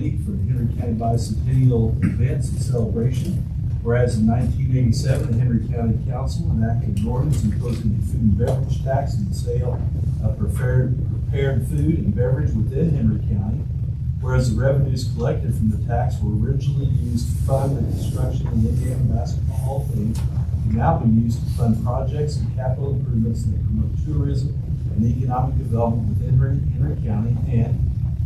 committee for the Henry County Bicentennial events and celebration. Whereas in 1987, the Henry County Council enacted an ordinance imposing a food and beverage tax on the sale of prepared food and beverage within Henry County. Whereas the revenues collected from the tax were originally used to fund the construction of the Indiana Basketball Hall of Fame, can now be used to fund projects and capital improvements that promote tourism and economic development within Henry County. And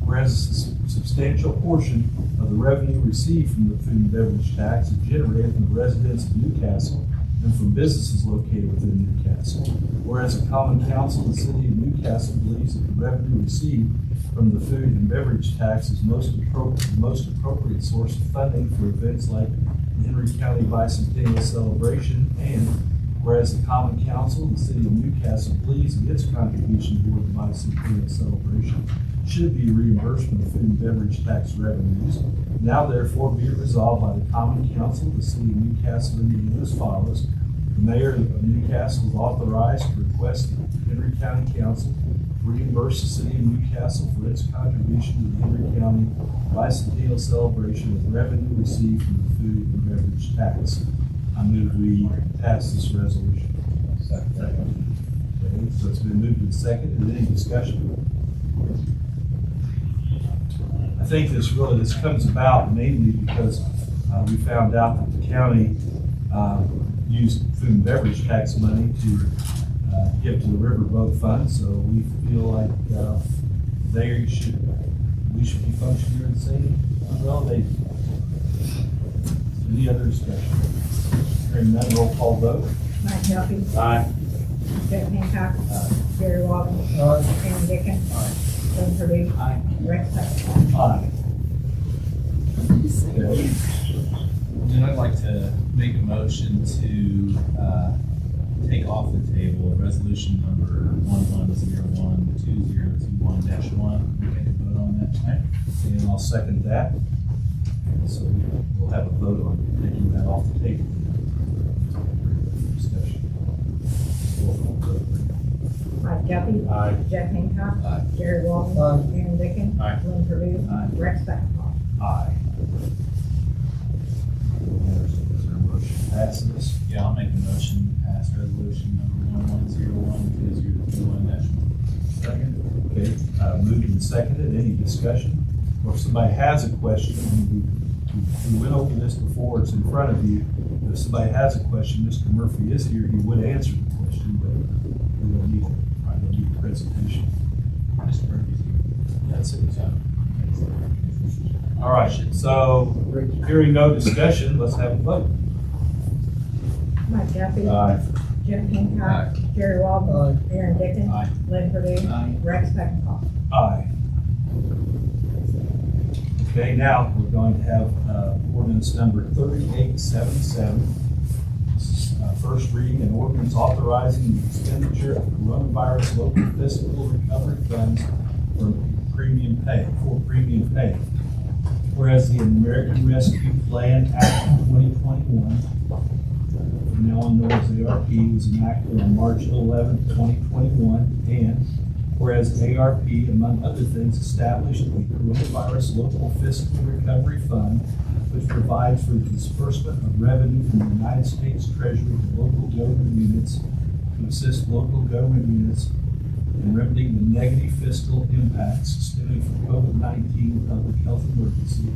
whereas a substantial portion of the revenue received from the food and beverage tax is generated from the residents of Newcastle and from businesses located within Newcastle. Whereas the Common Council of the City of Newcastle believes that the revenue received from the food and beverage tax is the most appropriate source of funding for events like the Henry County Bicentennial Celebration. And whereas the Common Council of the City of Newcastle believes that its contribution toward the Bicentennial Celebration should be reimbursed from the food and beverage tax revenues. Now therefore be it resolved by the Common Council of the City of Newcastle, Indiana as follows. The Mayor of Newcastle is authorized to request the Henry County Council reimburse the City of Newcastle for its contribution to the Henry County Bicentennial Celebration with revenue received from the food and beverage tax. I move we pass this resolution. Second. Okay, so it's been moved and seconded. Any discussion? I think this comes about mainly because we found out that the county used food and beverage tax money to give to the Riverboat Fund, so we feel like we should be functioning in the same umbrella. Any other discussion? Hearing none, roll call vote. Mike Duffy. Aye. Jeff Hancock. Aye. Gary Walden. Aye. Aaron Dickens. Aye. Glenn Purdue. Aye. Rex Hunt. Aye. Okay. Then I'd like to make a motion to take off the table resolution number 1101-2021-1. We can vote on that tonight. And I'll second that. And so we'll have a vote on taking that off the table. Discussion. Roll call vote. Mike Duffy. Aye. Jeff Hancock. Aye. Gary Walden. Aye. Aaron Dickens. Aye. Glenn Purdue. Aye. Rex Hunt. Aye. Is there a motion passes? Yeah, I'll make a motion to pass resolution number 1101-2021-1. Second. Okay, moved and seconded. Any discussion? Or if somebody has a question, we went over this before, it's in front of you. If somebody has a question, Mr. Murphy is here, he would answer the question, but we don't need it. I don't need the presentation. Mr. Murphy's here. That's it. All right, so hearing no discussion, let's have a vote. Mike Duffy. Aye. Jeff Hancock. Aye. Gary Walden. Aye. Aaron Dickens. Aye. Glenn Purdue. Aye. Rex Hunt. Aye. Okay, now we're going to have ordinance number 3877. This is first reading an ordinance authorizing the expenditure of coronavirus local fiscal recovery funds for premium pay. Whereas the American Rescue Plan Act of 2021, from now on known as ARP, was enacted on March 11, 2021, and whereas ARP, among other things, established the Coronavirus Local Fiscal Recovery Fund, which provides for the disbursement of revenue from the United States Treasury to local government units to assist local government units in remedying the negative fiscal impacts stemming from COVID-19 public health emergency.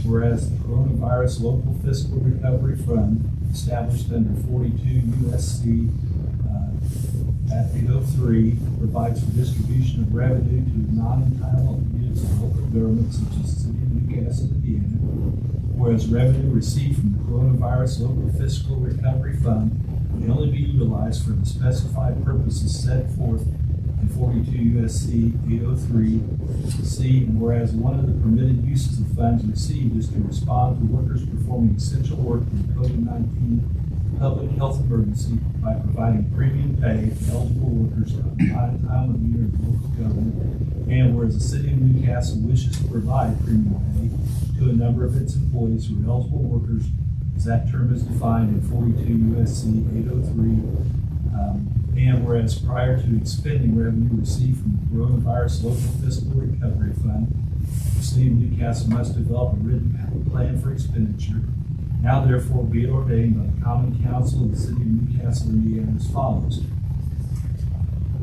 Whereas the Coronavirus Local Fiscal Recovery Fund, established under 42 USC at 803, provides for distribution of revenue to non-entitled units of local government such as the City of Newcastle, Indiana. Whereas revenue received from the Coronavirus Local Fiscal Recovery Fund may only be utilized for the specified purposes set forth in 42 USC 803 C, and whereas one of the permitted uses of funds received is to respond to workers performing essential work in the COVID-19 public health emergency by providing premium pay to eligible workers on the entitlement unit of local government, and whereas the City of Newcastle wishes to provide premium pay to a number of its employees who are eligible workers, as that term is defined in 42 USC 803. And whereas prior to expending revenue received from the Coronavirus Local Fiscal Recovery Fund, the city of Newcastle must develop a written plan for expenditure. Now therefore be it ordained by the Common Council of the city of Newcastle, Indiana as follows.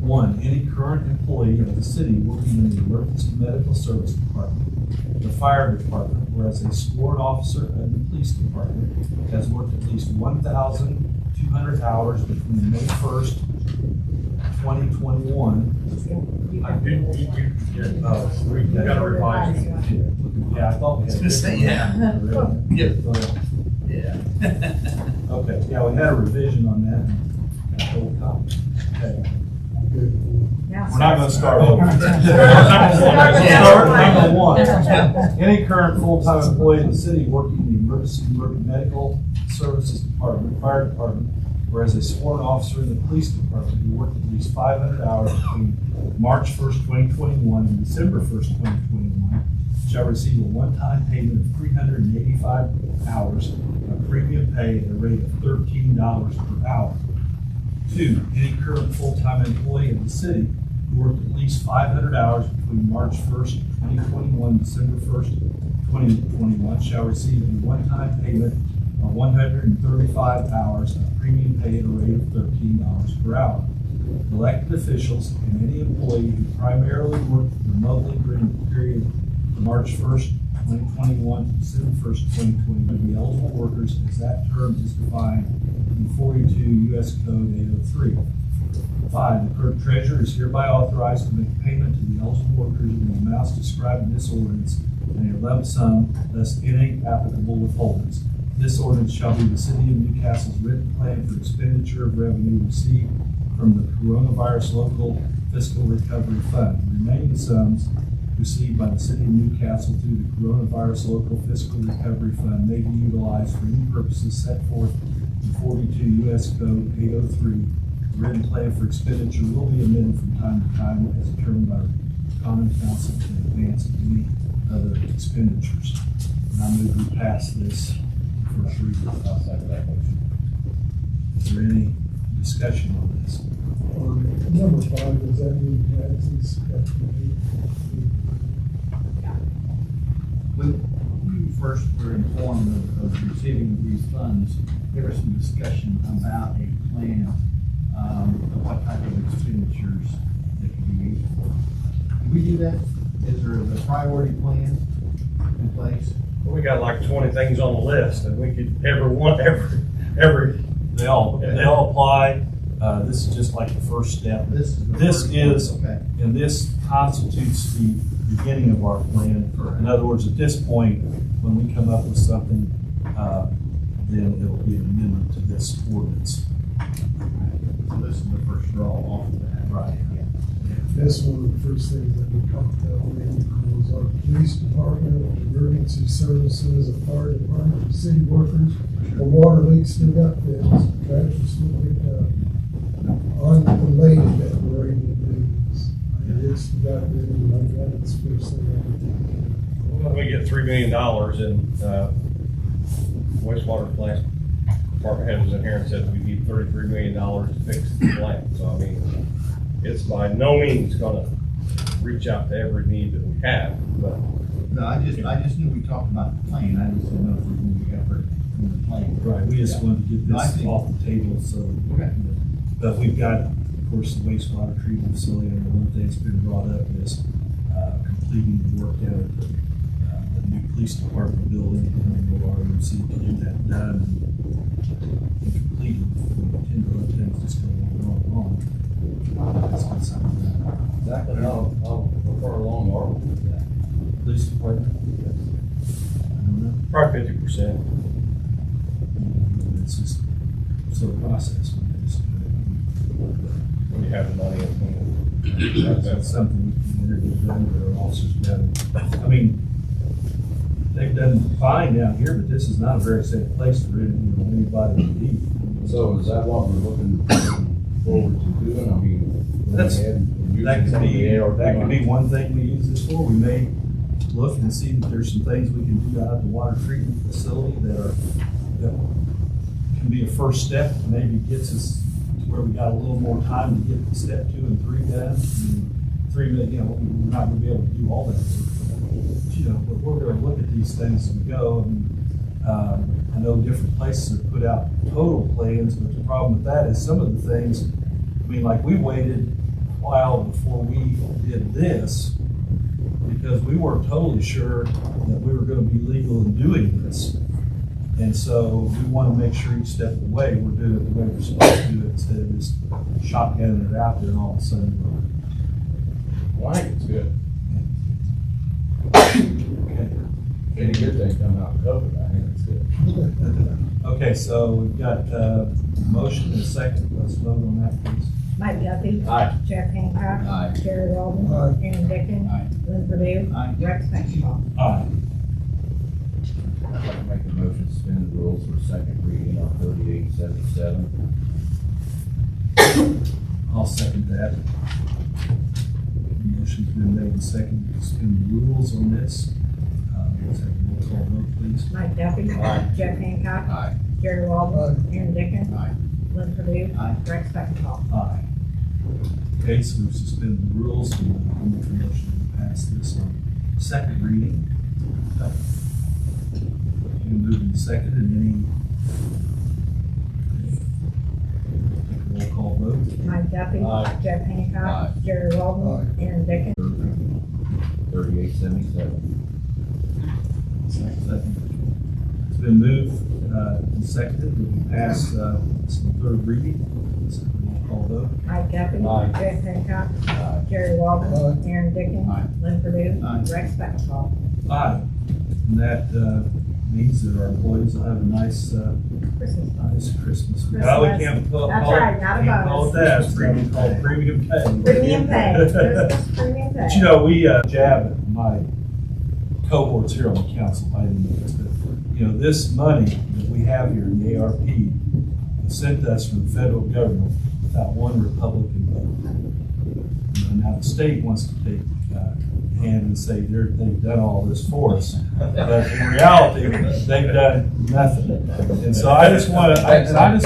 1, any current employee of the city working in the Emergency Medical Service Department, the Fire Department, or as a sworn officer in the Police Department, has worked at least 1,200 hours between May 1st, 2021. You got the whole one. We gotta revise it. Yeah, I thought we had. I was gonna say, yeah. Yeah. Okay, yeah, we had a revision on that. Got a whole copy. Okay. Now We're not gonna start over. Yeah. Start number 1. Any current full-time employee in the city working in the Emergency Medical Services Department, Fire Department, or as a sworn officer in the Police Department who worked at least 500 hours between March 1st, 2021 and December 1st, 2021 shall receive a one-time payment of 385 hours of premium pay at a rate of $13 per hour. 2, any current full-time employee of the city who worked at least 500 hours between March 1st, 2021 and December 1st, 2021 shall receive a one-time payment of 135 hours of premium pay at a rate of $13 per hour. Elected officials and any employee who primarily worked remotely during the period from March 1st, 2021 to December 1st, 2020 would be eligible workers as that term is defined in 42 U.S. Code 803. 5, the clerk treasurer is hereby authorized to make payment to the eligible workers in the amounts described in this ordinance in a lump sum less any applicable withholdings. This ordinance shall be the city of Newcastle's written plan for expenditure of revenue received from the Coronavirus Local Fiscal Recovery Fund. The remaining sums received by the city of Newcastle through the Coronavirus Local Fiscal Recovery Fund may be utilized for any purposes set forth in 42 U.S. Code 803. The written plan for expenditure will be amended from time to time as determined by the Common Council in advance of any other expenditures. And I move we pass this first reading. I'll second that motion. Is there any discussion on this? Number 5, does that mean taxes have to be? When we first were informed of receiving these funds, there was some discussion about a plan of what type of expenditures that could be used for. Can we do that? Is there a priority plan in place? We got like 20 things on the list, and we could, every They all apply. This is just like the first step. This is. Okay. And this constitutes the beginning of our plan. In other words, at this point, when we come up with something, then it'll be an amendment to this ordinance. So this is the first draw off of that. Right. That's one of the first things that we talked about when was our police department, emergency services, the fire department, the city workers, the water leaks still got fixed, trash is still picked up. Unrelated that we're able to do this. And it's got to be like that, it's fixed and everything. we get $3 million in wastewater plant. Department head was in here and said we need $33 million to fix the plant. So I mean, it's by no means gonna reach out to every need that we have, but No, I just knew we talked about the plan. I just didn't know if we were going to be effort in the plan. Right, we just wanted to get No, I this think- off the table, so. Okay. But we've got, of course, the wastewater treatment facility, and one thing that's been brought up is completing the work out at the new police department building, and we'll RMC to get that done and completed. We tend to let things just go on. That's been something that Exactly, how far along are we with that? police department. I don't know. probably 50%. It's just, it's a process. We just do When you have the money and it. That's something we can interview them, or our officers done. I mean, they've done fine down here, but this is not a very safe place for anybody to be. So is that what we're looking forward to doing? I mean, That's- going ahead and using That some could of be, the ARP that could money? be one thing we use this for. We may look and see that there's some things we can do out at the water treatment facility that can be a first step, maybe gets us to where we got a little more time to get step 2 and 3 done. I mean, 3 million, we're not gonna be able to do all that work. A but we're gonna look at these things as we go. I know different places have put out total plans, but the problem with that is some of the things, like we waited a while before we did this because we weren't totally sure that we were gonna be legal in doing this. And so we wanna make sure each step of the way, we're doing it the way we're supposed to do it instead of just shotgunning it out there and all of a sudden Well, I think it's good. okay. Any good thing come out of COVID, I think it's good. Okay, so we've got a motion and a second. Let's vote on that, please. Mike Duffy. Aye. Jeff Hancock. Aye. Jerry Walden. Aye. Aaron Dickens. Aye. Lynn Purdue. Aye. Rex Beckdahl. Aye. I'd like to make a motion to suspend the rules for second reading on 3877. I'll second that. Motion's been made and seconded to suspend the rules on this. Let's have a roll call vote, please. Mike Duffy. Aye. Jeff Hancock. Aye. Jerry Walden. Aaron Dickens. Aye. Lynn Purdue. Aye. Rex Beckdahl. Aye. Okay, so we've suspended the rules and I'll make a motion to pass this on second reading. You moved and seconded, and any roll call vote? Mike Duffy. Aye. Jeff Hancock. Aye. Jerry Walden. Aaron Dickens. 3877. Second. It's been moved and seconded that we pass this on third reading. So roll call vote. Mike Duffy. Aye. Jeff Hancock. Aye. Jerry Walden. Aye. Aaron Dickens. Aye. Lynn Purdue. Aye. Rex Beckdahl. Aye. And that means that our employees will have a nice Christmas. nice Christmas. Christmas. No, we can't call That's call it- right, not a can't call it bonus. that. It's premium, called premium pay. Premium pay. Christmas premium pay. But we jab at my cohorts here on the council, I didn't know this, but, this money that we have here in the ARP was sent to us from the federal government without one Republican vote. Now the state wants to take a hand and say they've done all this for us, but in reality, they've done nothing. And so I just want to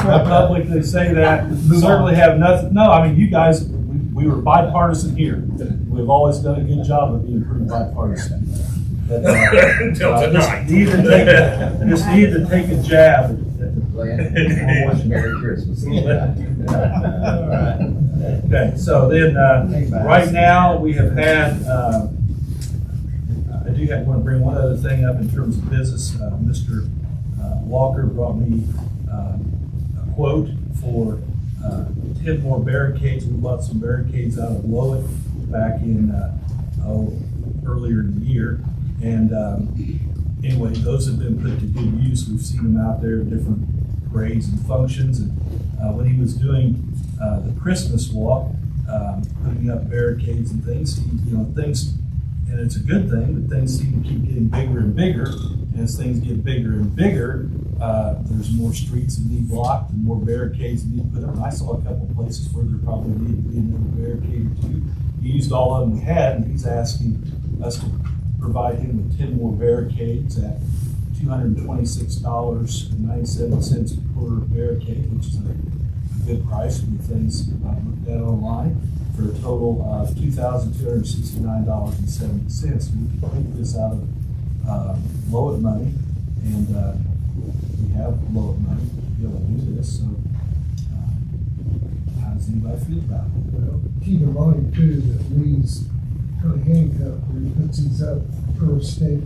publicly say that, certainly have nothing, you guys, we were bipartisan here. We've always done a good job of being pretty bipartisan. But, Until tonight. Just need to take a jab at the Merry Christmas. Okay, so then, right now, we have had, I do want to bring one other thing up in terms of business. Mr. Walker brought me a quote for 10 more barricades. We bought some barricades out of Lowell back in, earlier in the year. And anyway, those have been put to good use. We've seen them out there at different parades and functions. And when he was doing the Christmas walk, putting up barricades and things, things, and it's a good thing, but things seem to keep getting bigger and bigger. And as things get bigger and bigger, there's more streets that need blocked and more barricades that need put up. And I saw a couple places where there probably needed to be another barricade or two. He used all of them we had, and he's asking us to provide him with 10 more barricades at $226.97 per barricade, which is a good price for the things I looked at online, for a total of $2,269.70. We can take this out of Lowett money, and we have Lowett money to be able to do this. So, how does anybody feel about it? Well, keep in mind too, that Lee's kind of handcuffed, where he puts these up per state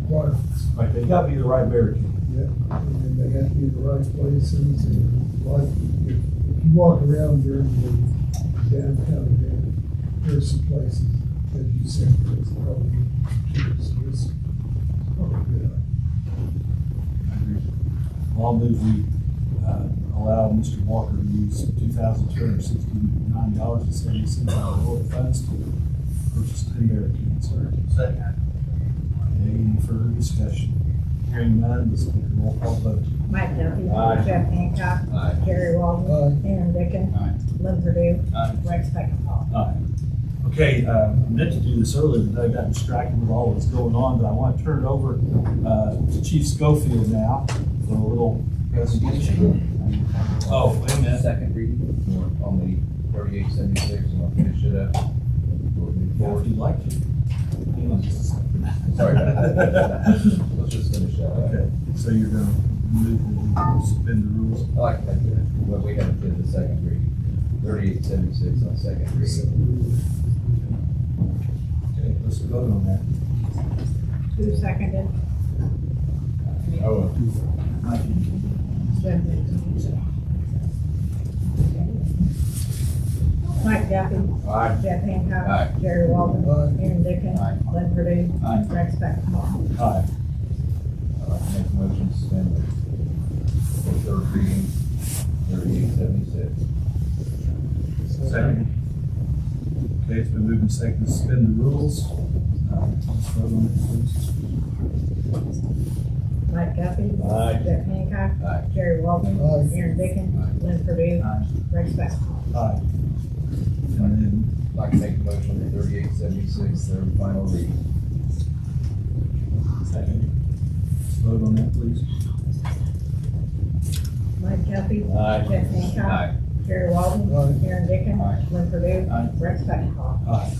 requirements. Right, they got to be the right barricade. Yeah, and then they have to be in the right places, and like, if you walk around during the downtown event, there's some places, as you said, that's probably, so it's probably good. Well, I'll move we allow Mr. Walker to use $2,269.70 out of Lowell funds to purchase 10 barricades. Second. Any further discussion? Hearing none, let's take a roll call vote. Mike Duffy. Aye. Jeff Hancock. Aye. Jerry Walden. Aaron Dickens. Aye. Lynn Purdue. Aye. Rex Beckdahl. Aye. Okay, I meant to do this earlier, but I got distracted with all that's going on, but I want to turn it over to Chief Schofield now for a little presentation. Oh, wait a minute. Second reading on the 3876, and I'll finish it up. We'll move Yeah, if forward. you'd like to. Hang on just a second. Sorry about that. Let's just finish that. Okay, so you're gonna move to suspend the rules? I like that, well, we haven't did the second reading, 3876 on second reading. Okay, let's vote on that. Who seconded? Oh, Mike Duffy. Aye. Jeff Hancock. Aye. Jerry Walden. Aye. Aaron Dickens. Aye. Lynn Purdue. Aye. Rex Beckman. Aye. I'd like to make a motion to suspend the third reading, 3876. Second. Okay, it's been moved and seconded to suspend the rules. Let's vote on it, please. Mike Duffy. Aye. Jeff Hancock. Aye. Jerry Walden. Aye. Aaron Dickens. Aye. Lynn Purdue. Aye. Rex Beckman. Aye. And then, I'd like to make a motion to 3876, third and final reading. second. Let's vote on that, please. Mike Duffy. Aye. Jeff Hancock. Aye. Jerry Walden. Aye. Aaron Dickens. Aye. Lynn Purdue. Aye. Rex Beckman. Aye.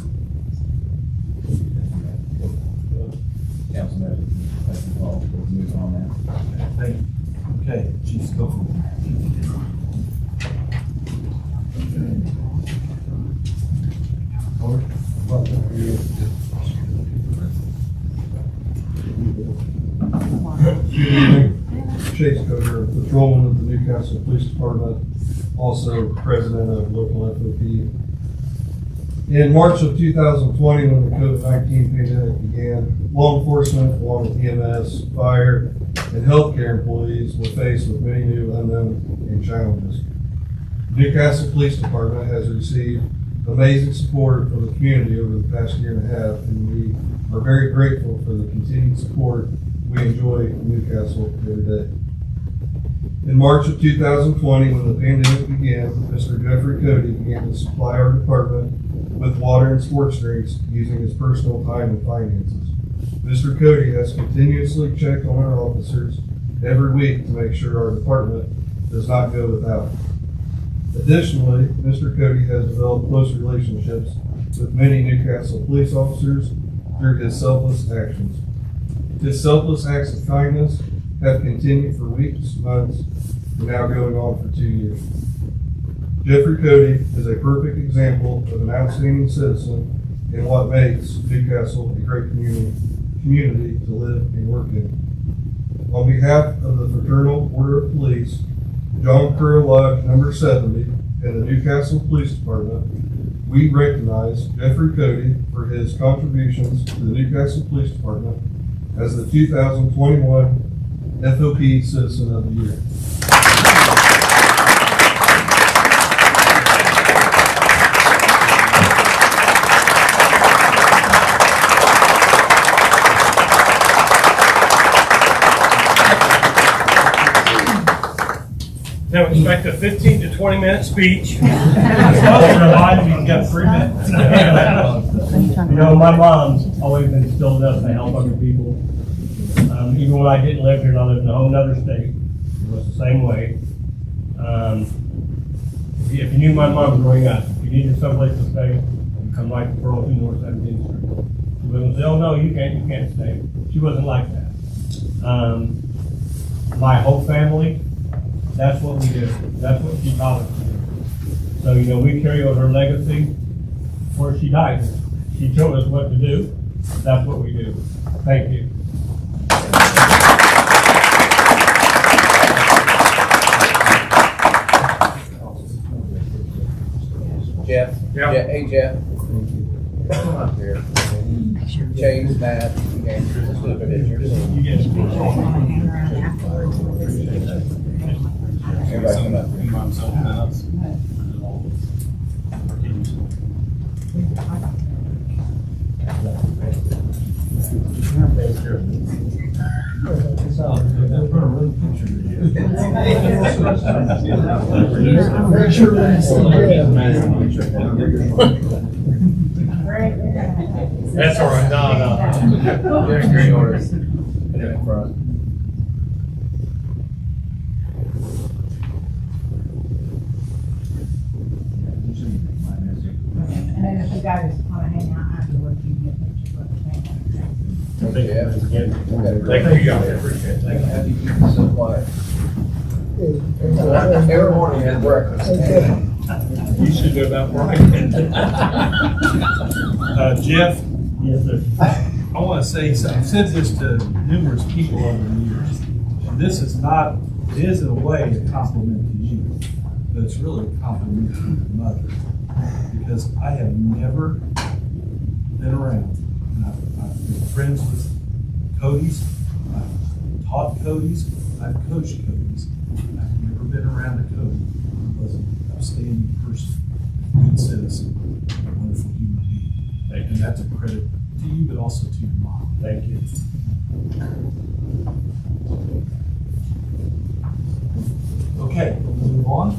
Councilman, that's the call, we'll move on now. Thank you. Okay, Chief Schofield. Howard? Chase Coder, patrolman of the Newcastle Police Department, also president of local FOP. In March of 2020, when the COVID-19 pandemic began, law enforcement, along with EMS, fire, and healthcare employees were faced with many new unknown and challenges. The Newcastle Police Department has received amazing support from the community over the past year and a half, and we are very grateful for the continued support we enjoy in Newcastle every day. In March of 2020, when the pandemic began, Mr. Jeffrey Cody began to supply our department with water and sports drinks using his personal time and finances. Mr. Cody has continuously checked on our officers every week to make sure our department does not go without. Additionally, Mr. Cody has developed close relationships with many Newcastle police officers through his selfless actions. His selfless acts of kindness have continued for weeks, months, and now going on for 2 years. Jeffrey Cody is a perfect example of an outstanding citizen and what makes Newcastle a great community to live and work in. On behalf of the Fraternal Order of Police, John Curl Lodge Number 70, and the Newcastle Police Department, we recognize Jeffrey Cody for his contributions to the Newcastle Police Department as the 2021 FOP Citizen of the Year. Now expect a 15 to 20 minute speech. You got 3 minutes. You know, my mom's always instilled us to help other people. Even when I didn't live here and I lived in a whole other state, it was the same way. If you knew my mom growing up, if you needed someplace to stay, you come right to Burlington North 17th Street. She wouldn't say, oh no, you can't stay. She wasn't like that. My whole family, that's what we do. That's what she taught us to do. So, you know, we carry on her legacy before she died. She showed us what to do. That's what we do. Thank you. Jeff? Yeah. Hey, Jeff. Come up here. Chase, Matt, okay, let's do a picture. You get it. Everybody come up here. Make sure that's That's all right. No. There's green order. Put it in front. And then if you guys want to hang out afterwards, you can get pictures with the Thank you, guys, I appreciate it. Thank you. Happy to keep it so quiet. Every morning at breakfast. You should know about right. Jeff? Yes, sir. I want to say something. I've said this to numerous people over the years. And this is not, it is in a way a compliment to you, but it's really a compliment to your mother. Because I have never been around. And I've been friends with Cody's, I've taught Cody's, I've coached Cody's. I've never been around a Cody who was an upstanding person, a good citizen, a wonderful human being. Thank And that's a credit to you, but also to your mom. Thank you. Okay, we'll move on.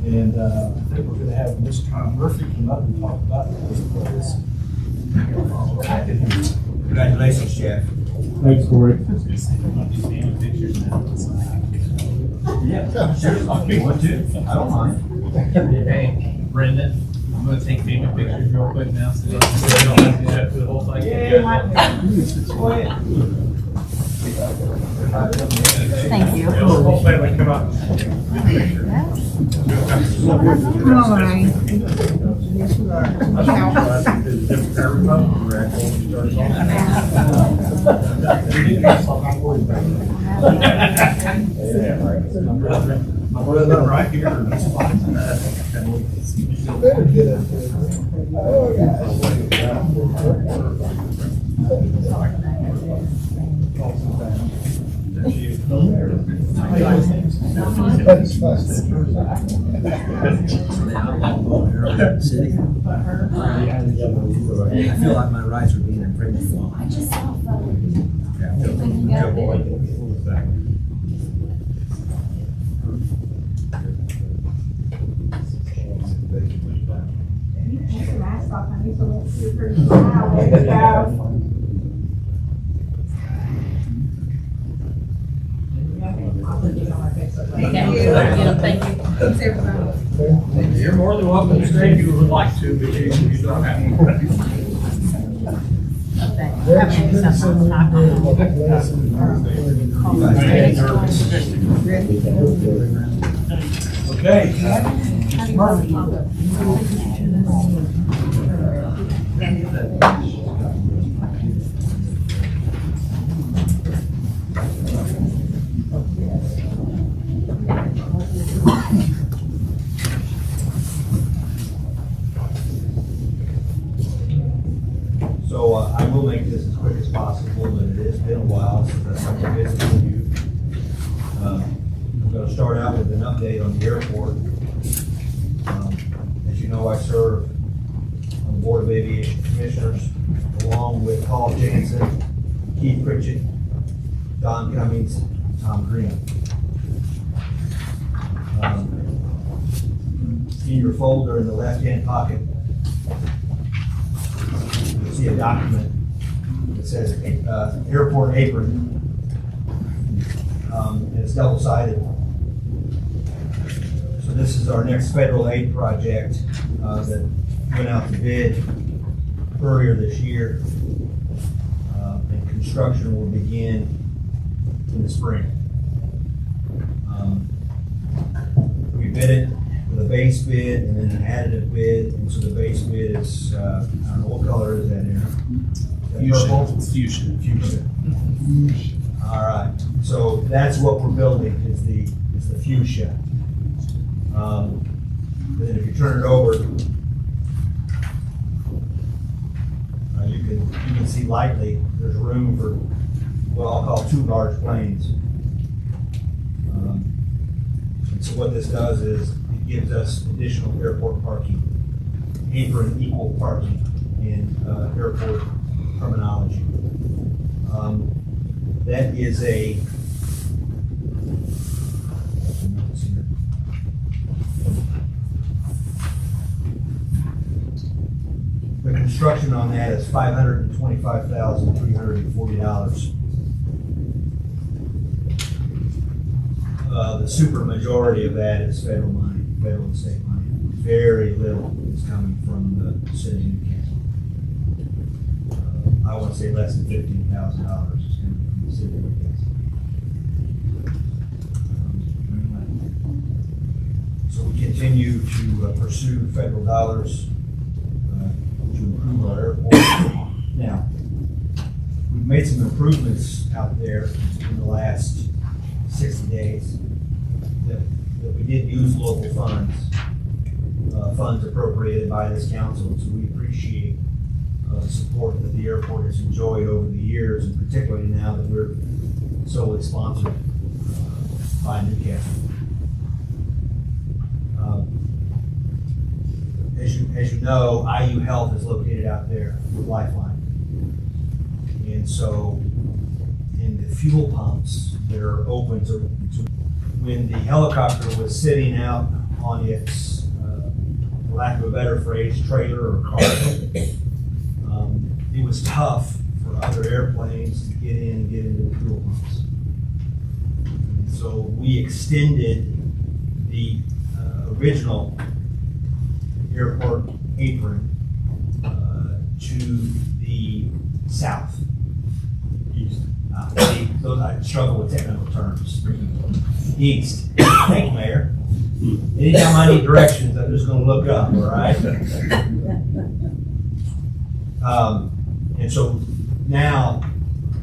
And I think we're gonna have Mr. Murphy come up and talk about this. Congratulations, Jeff. Thanks, Corey. Yeah, sure. If you want to, I don't mind. Hey, Brendan, I'm gonna take family pictures real quick now, so you don't have to do that for the whole thing. Thank you. Whole family come out. My brother right here. That's fine. Better get up there. That's fine. I feel like my rights are being infringed on. I just saw a photo. Good boy. Thank you. Thanks, everybody. You're more than welcome to stay if you would like to, but you don't have to. That should be something on there, Okay. Mr. Murphy. So I will make this as quick as possible, but it has been a while since I've been visiting with you. I'm going to start out with an update on the airport. As you know, I serve on the Board of Aviation Commissioners, along with Paul Jansen, Keith Pritchett, Don Cummings, Tom Green. In your folder in the left-hand pocket, you'll see a document that says airport apron. And it's double-sided. So this is our next federal aid project that went out to bid earlier this year. And construction will begin in the spring. We bid it with a base bid and then an additive bid. And so the base bid is, I don't know, what color is that in? Fuchsia. Fuchsia. All right, so that's what we're building, is the fuchsia. And then if you turn it over, you can see lightly, there's room for what I'll call 2 large planes. And so what this does is it gives us additional airport parking, apron equal parking in airport terminology. That is a the construction on that is $525,340. The super majority of that is federal money, federal and state money. Very little is coming from the city of Newcastle. I want to say less than $15,000 is coming from the city of Newcastle. So we continue to pursue federal dollars to improve our airport. Now, we've made some improvements out there in the last 60 days that we did use local funds, funds appropriated by this council. So we appreciate the support that the airport has enjoyed over the years, and particularly now that we're solely sponsored by Newcastle. As you know, IU Health is located out there with Lifeline. And so in the fuel pumps that are open to when the helicopter was sitting out on its, for lack of a better phrase, trailer or car, it was tough for other airplanes to get in and get into the fuel pumps. And so we extended the original airport apron to the south. East. I struggle with technical terms. East. Thank you, Mayor. Anytime I need directions, I'm just gonna look up, all right? And so now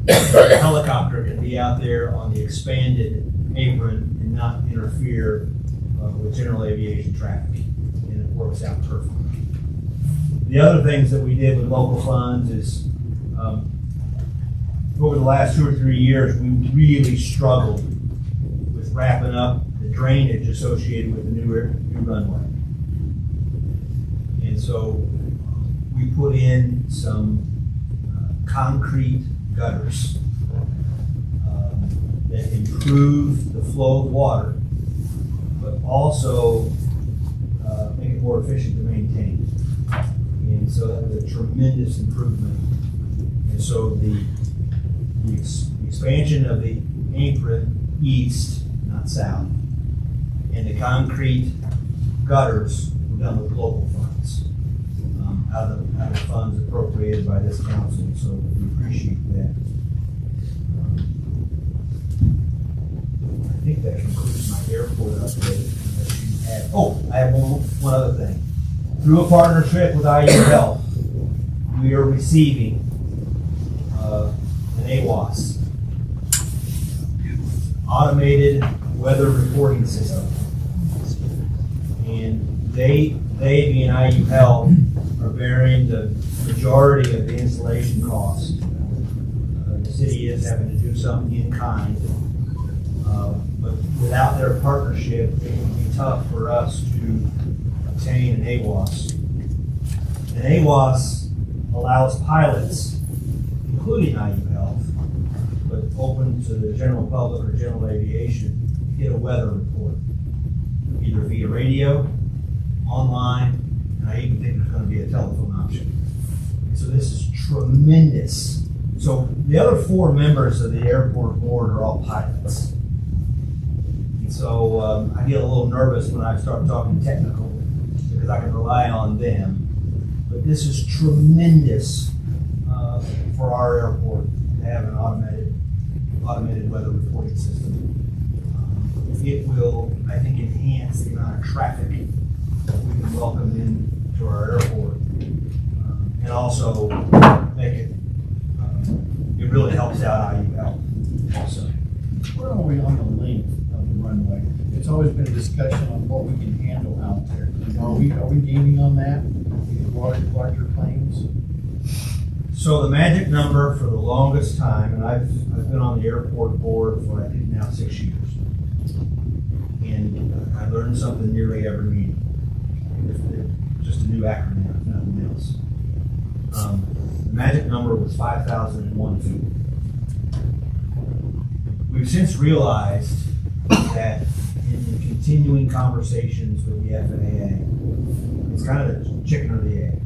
the helicopter can be out there on the expanded apron and not interfere with general aviation traffic, and it works out perfectly. The other things that we did with local funds is over the last 2 or 3 years, we really struggled with wrapping up the drainage associated with the new runway. And so we put in some concrete gutters that improve the flow of water, but also make it more efficient to maintain. And so that was a tremendous improvement. And so the expansion of the apron east, not south, and the concrete gutters were done with local funds, out of the funds appropriated by this council. So we appreciate that. I think that concludes my airport update. I have one other thing. Through a partnership with IU Health, we are receiving an AWAS, automated weather reporting system. And they being IU Health, are bearing the majority of the installation cost. The city is having to do something in kind. But without their partnership, it would be tough for us to obtain an AWAS. An AWAS allows pilots, including IU Health, but open to the general public or general aviation, to get a weather report, either via radio, online, and I even think there's going to be a telephone option. And so this is tremendous. So the other 4 members of the airport board are all pilots. And so I get a little nervous when I start talking technical because I can rely on them. But this is tremendous for our airport to have an automated weather reporting system. It will, I think, enhance the amount of traffic that we can welcome into our airport, and also make it. It really helps out IU Health also. Where are we on the length of the runway? It's always been a discussion on what we can handle out there. Are we gaining on that? Larger planes? So the magic number for the longest time, and I've been on the airport board for I think now 6 years, and I learned something nearly every meeting. It's just a new acronym, if nothing else. The magic number was 5,001 feet. We've since realized that in continuing conversations with the FAA, it's kind of the chicken or the egg.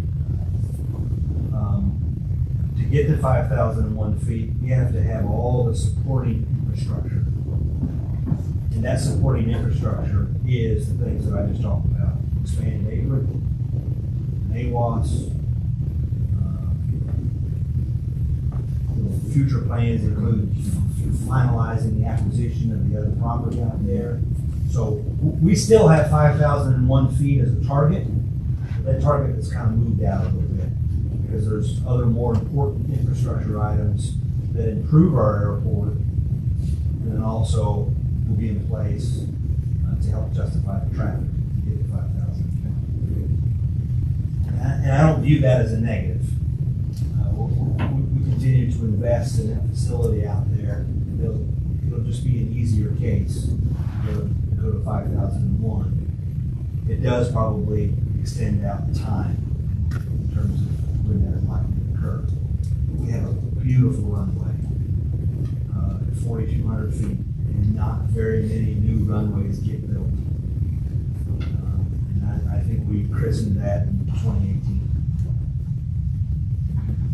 To get to 5,001 feet, you have to have all the supporting infrastructure. And that supporting infrastructure is the things that I just talked about. Expanded apron, an AWAS, future plans include finalizing the acquisition of the other property out there. So we still have 5,001 feet as a target. That target has kind of moved out a little bit because there's other more important infrastructure items that improve our airport and then also will be in place to help justify the traffic to get to 5,000. And I don't view that as a negative. We continue to invest in that facility out there. It'll just be an easier case to go to 5,001. It does probably extend out the time in terms of when that might occur. We have a beautiful runway, 4,200 feet, and not very many new runways get built. And I think we christened that in 2018.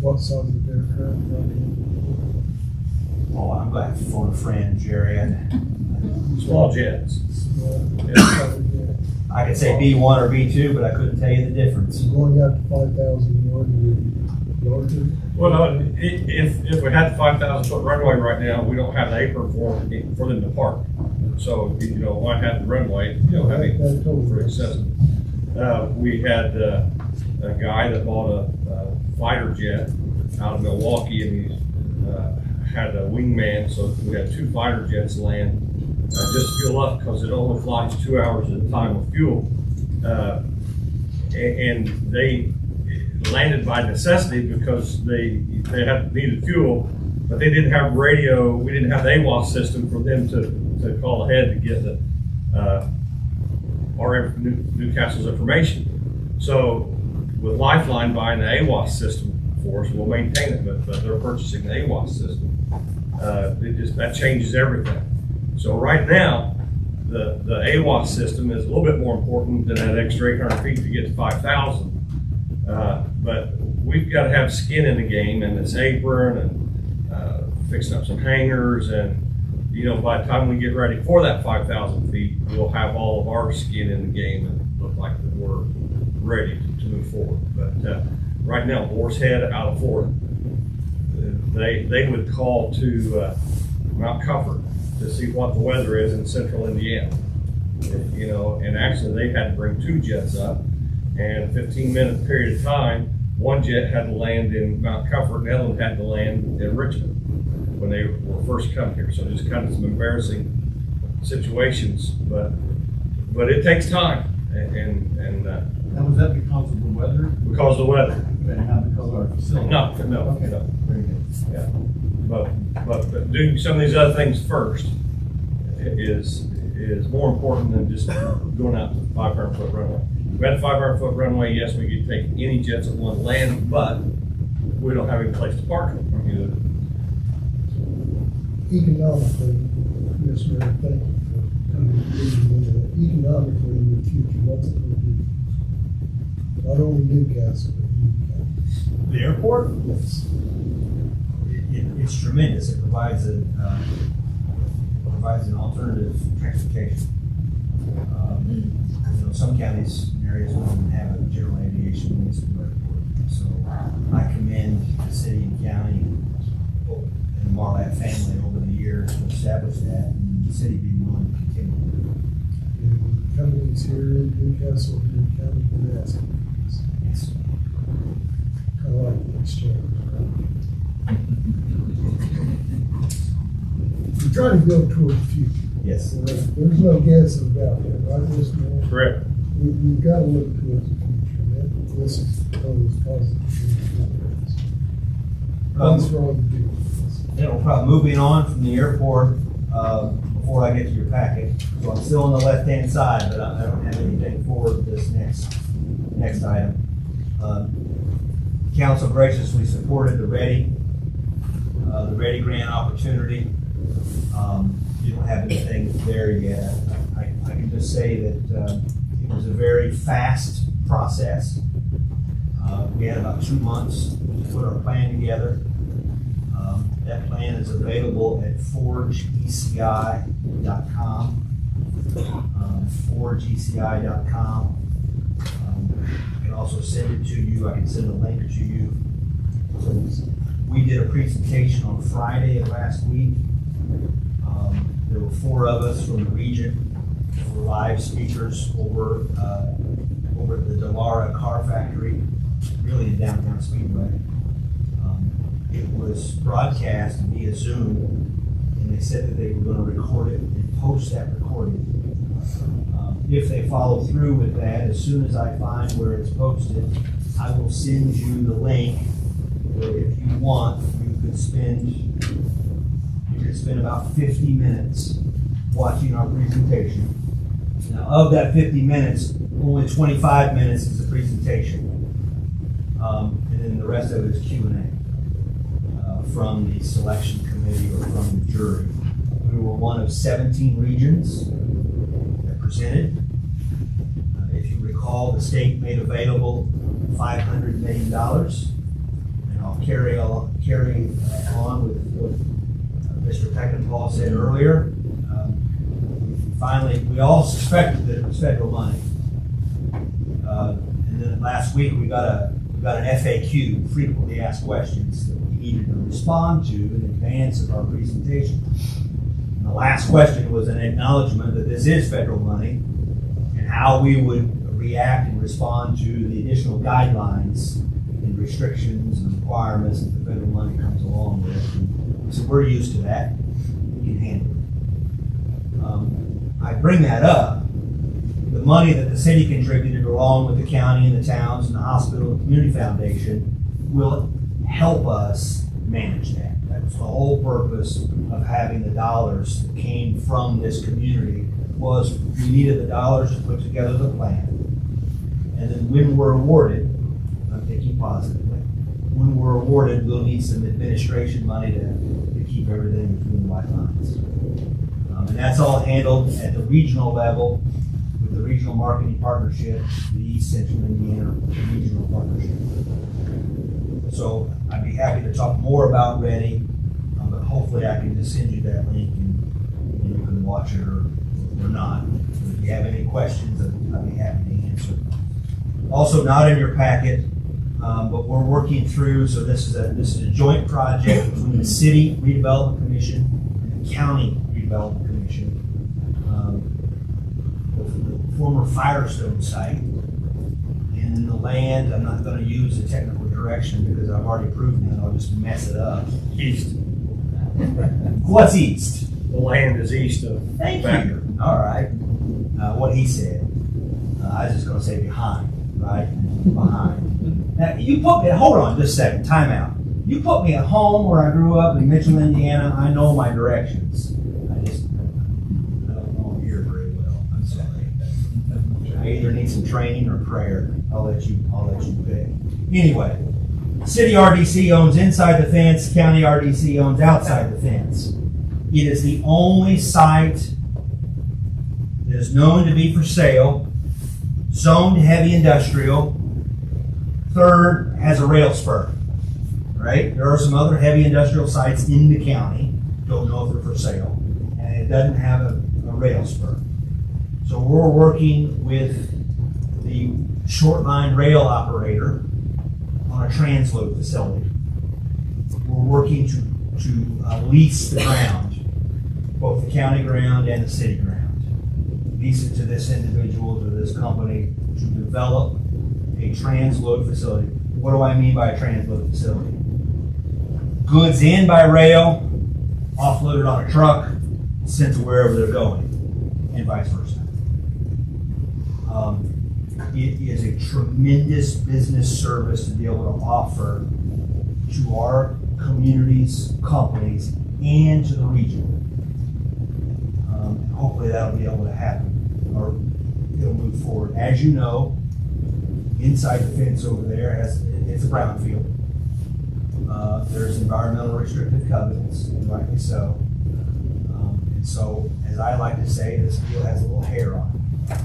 What size of aircraft running? Oh, I'm glad to phone a friend, Jerry. Small jets. I could say B1 or B2, but I couldn't tell you the difference. Going out to 5,001, you're larger? Well, no, if we had the 5,000 foot runway right now, we don't have the apron for them to park. So, why have the runway? You don't have any for accessible. We had a guy that bought a fighter jet out of Milwaukee, and he had a wingman, so we had 2 fighter jets land. Just fuel up because it only flies 2 hours at a time with fuel. And they landed by necessity because they needed fuel, but they didn't have radio. We didn't have the AWAS system for them to call ahead to get the Newcastle's information. So with Lifeline buying the AWAS system for us, we'll maintain it, but they're purchasing the AWAS system. That changes everything. So right now, the AWAS system is a little bit more important than that extra 800 feet to get to 5,000. But we've got to have skin in the game, and this apron and fixing up some hangars, and by the time we get ready for that 5,000 feet, we'll have all of our skin in the game and look like that we're ready to move forward. But right now, Boar's Head out of Florida, they would call to Mount Comfort to see what the weather is in central Indiana. And actually they had to bring 2 jets up, and a 15-minute period of time, one jet had to land in Mount Comfort, and the other one had to land in Richmond when they were first coming here. So just kind of some embarrassing situations, but it takes time, and was that because of the weather? Because of the weather. And not because of our facility? No. Okay. No. Very good. Yeah, but doing some of these other things first is more important than just going out to 500 foot runway. If we had a 500 foot runway, yes, we could take any jets at one land, but we don't have any place to park them. Economically, Ms. Mayor, thank you for coming and reading into that. Economically, in the future, what's it going to do? Not only Newcastle, but Newcastle. The airport? Yes. It's tremendous. It provides an alternative transportation. Some counties and areas don't even have a general aviation municipal airport. So I commend the city and county and the Marlatt family over the years to establish that, and the city being willing to continue. And companies here in Newcastle, here in county, been asking for this. Yes. Kind of like the exchange, right? We're trying to build toward the future. Yes. There's no guessing about that, right, Mr. Mayor? Correct. We've got to look towards the future, and this is one of those positive things. Thanks for all you do. No problem. Moving on from the airport, before I get to your packet, so I'm still on the left-hand side, but I don't have anything for this next item. Council graciously supported the Ready grant opportunity. You don't have anything there yet. I can just say that it was a very fast process. We had about 2 months to put our plan together. That plan is available at forgeeci.com. Forgeeci.com. I can also send it to you. I can send a link to you. We did a presentation on Friday of last week. There were 4 of us from the region. There were live speakers over at the Delara Car Factory, really in downtown Speedway. It was broadcast via Zoom, and they said that they were going to record it and post that recording. If they follow through with that, as soon as I find where it's posted, I will send you the link where, if you want, you could spend about 50 minutes watching our presentation. Now, of that 50 minutes, only 25 minutes is the presentation. And then the rest of it is Q&A from the selection committee or from the jury. We were one of 17 regions that presented. If you recall, the state made available $500 million. And I'll carry on with what Mr. Peckinpah said earlier. Finally, we all suspected that it was federal money. And then last week we got an FAQ, frequently asked questions, that we needed to respond to in advance of our presentation. And the last question was an acknowledgement that this is federal money and how we would react and respond to the additional guidelines and restrictions and requirements that the federal money comes along with. And so we're used to that. We can handle it. I bring that up. The money that the city contributed, along with the county and the towns and the hospital and community foundation, will help us manage that. That's the whole purpose of having the dollars that came from this community, was we needed the dollars to put together the plan. And then when we're awarded, I'm thinking positively, when we're awarded, we'll need some administration money to keep everything between the white lines. And that's all handled at the regional level with the Regional Marketing Partnership, the East Central Indiana Regional Partnership. So I'd be happy to talk more about Ready, but hopefully I can just send you that link and you can watch it or not. If you have any questions, I'd be happy to answer. Also not in your packet, but we're working through, so this is a joint project between the City Redevelopment Commission and the County Redevelopment Commission. The former Firestone site, and the land, I'm not going to use the technical direction because I've already proven it, I'll just mess it up. East. What's east? The land is east of. Thank you. All right. What he said. I was just going to say behind, right? Behind. Now, you put me, hold on just a second, time out. You put me at home where I grew up in Mitchell, Indiana, I know my directions. I don't know them here very well. I'm sorry. I either need some training or prayer. I'll let you pick. Anyway, city RDC owns inside the fence, county RDC owns outside the fence. It is the only site that is known to be for sale, zoned heavy industrial. Third, has a rail spur. Right? There are some other heavy industrial sites in the county. Don't know if they're for sale. And it doesn't have a rail spur. So we're working with the short line rail operator on a transload facility. We're working to lease the ground, both the county ground and the city ground. Lease it to this individual, to this company, to develop a transload facility. What do I mean by a transload facility? Goods in by rail, offloaded on a truck, sent to wherever they're going, and vice versa. It is a tremendous business service to be able to offer to our communities, companies, and to the region. And hopefully that'll be able to happen, or it'll move forward. As you know, inside the fence over there, it's a brownfield. There's environmental restrictive covenants, and rightly so. And so, as I like to say, this deal has a little hair on it.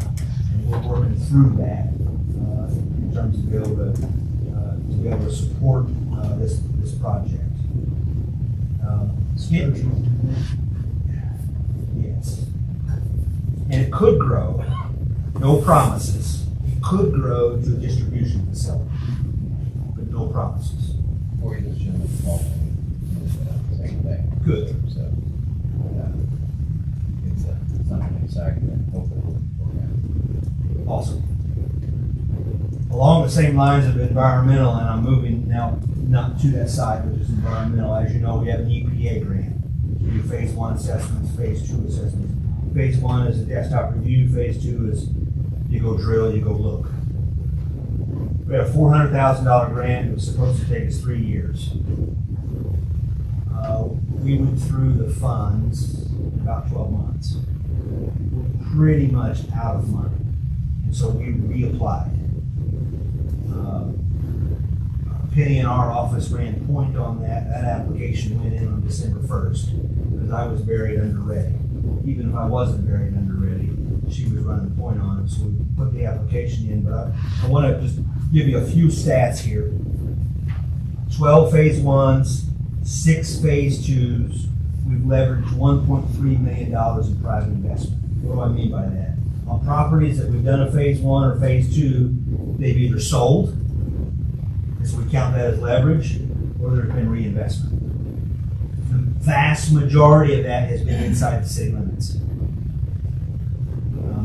And we're working through that in terms of to be able to support this project. Yes. And it could grow, no promises. It could grow to a distribution facility, but no promises. Before you, Jim, small one, same thing. Good. So, it's something exciting and hopefully we'll work out. Awesome. Along the same lines of environmental, and I'm moving now not to that side, which is environmental. As you know, we have an EPA grant. We do phase 1 assessments, phase 2 assessments. Phase 1 is a desktop review. Phase 2 is you go drill, you go look. We had a $400,000 grant. It was supposed to take us 3 years. We went through the funds in about 12 months. We're pretty much out of money. And so we reapplied. Penny in our office ran point on that. That application went in on December 1st because I was buried under ready. Even if I wasn't buried under ready, she was running point on it. So we put the application in. But I want to just give you a few stats here. 12 phase 1s, 6 phase 2s. We've leveraged $1.3 million in private investment. What do I mean by that? On properties that we've done a phase 1 or phase 2, they've either sold, and so we count that as leverage, or there's been reinvestment. The vast majority of that has been inside the city limits.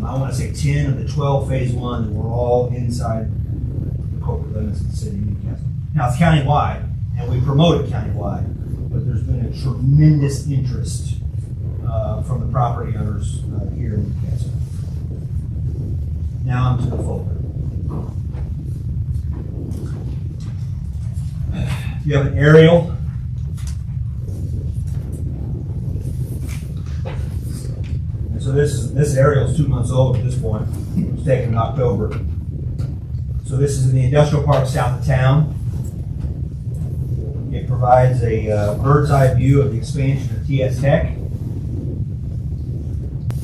I want to say 10 of the 12 phase 1s were all inside the corporate limits of the city of Newcastle. Now it's countywide, and we promote it countywide, but there's been a tremendous interest from the property owners here in Newcastle. Now I'm to the folder. You have an aerial. And so this aerial is 2 months old at this point. It was taken in October. So this is in the industrial park south of town. It provides a bird's eye view of the expansion of TS Tech.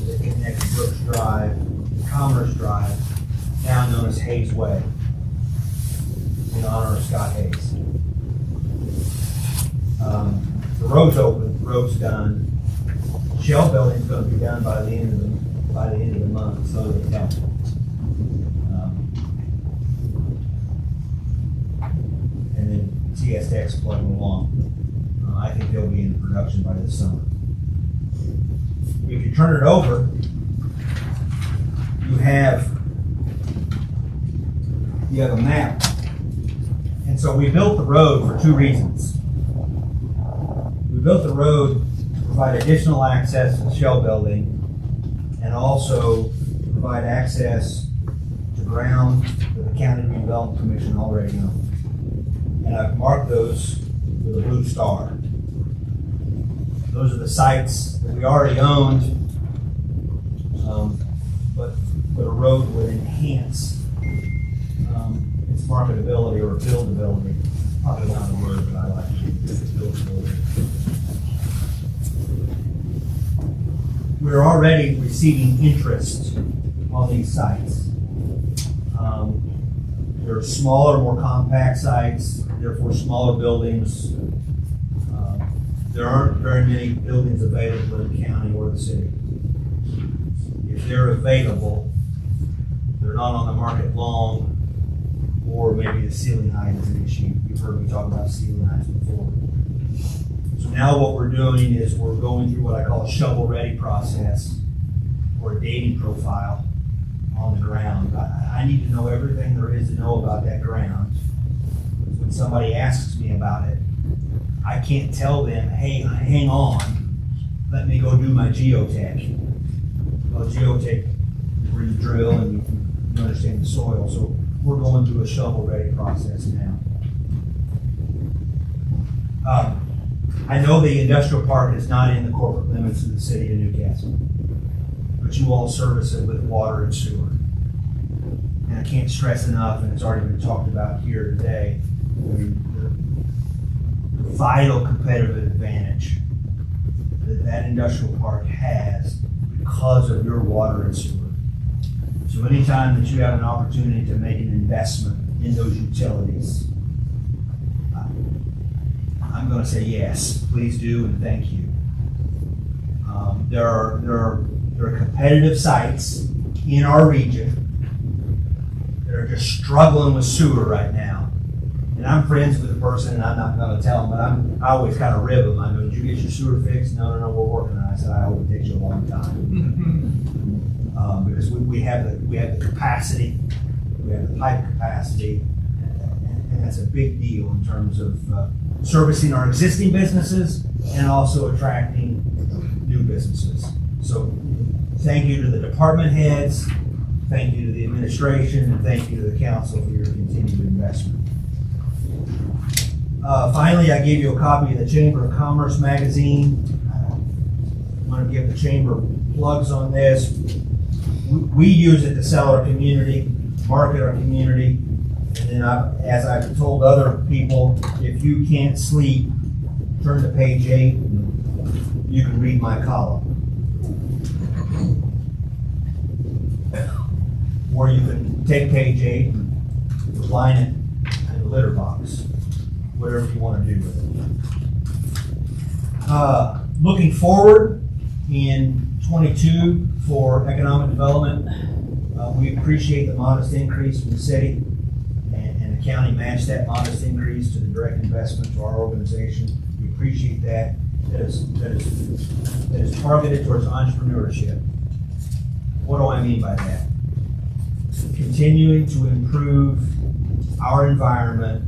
It connects Brooks Drive, Commerce Drive, now known as Hayes Way, in honor of Scott Hayes. The road's open, the road's done. Shell building's going to be done by the end of the month, so they tell me. And then TS Tech's plugging along. I think they'll be in production by this summer. If you turn it over, you have a map. And so we built the road for 2 reasons. We built the road to provide additional access to the Shell building and also provide access to ground that the County Redevelopment Commission already owns. And I've marked those with a blue star. Those are the sites that we already owned, but a road would enhance its marketability or buildability. Probably not a word, but I like it. Buildability. We're already receiving interest on these sites. They're smaller, more compact sites, therefore smaller buildings. There aren't very many buildings available in the county or the city. If they're available, they're not on the market long, or maybe the ceiling height is an issue. You've heard me talk about ceiling heights before. So now what we're doing is we're going through what I call a shovel-ready process, or a dating profile on the ground. I need to know everything there is to know about that ground. When somebody asks me about it, I can't tell them, hey, hang on, let me go do my geotech. Well, geotech is where you drill and you understand the soil. So we're going through a shovel-ready process now. I know the industrial park is not in the corporate limits of the city of Newcastle, but you all service it with water and sewer. And I can't stress enough, and it's already been talked about here today, the vital competitive advantage that industrial park has because of your water and sewer. So anytime that you have an opportunity to make an investment in those utilities, I'm going to say yes, please do, and thank you. There are competitive sites in our region that are just struggling with sewer right now. And and I'm friends with the person, and I'm not gonna tell them, but I always kind of rib them. I go, did you get your sewer fixed? No, we're working on it. I said, I hope it takes you a long time. Because we have the capacity, we have the pipe capacity, and that's a big deal in terms of servicing our existing businesses and also attracting new businesses. So thank you to the department heads, thank you to the administration, and thank you to the council for your continued investment. Finally, I gave you a copy of the Chamber of Commerce magazine. I want to give the chamber plugs on this. We use it to sell our community, market our community, and then as I've told other people, if you can't sleep, turn to page 8, you can read my column. Or you can take page 8 and line it in the litter box, whatever you want to do with it. Looking forward in 22 for economic development, we appreciate the modest increase from the city, and the county matched that modest increase to the direct investment to our organization. We appreciate that. That is targeted towards entrepreneurship. What do I mean by that? Continuing to improve our environment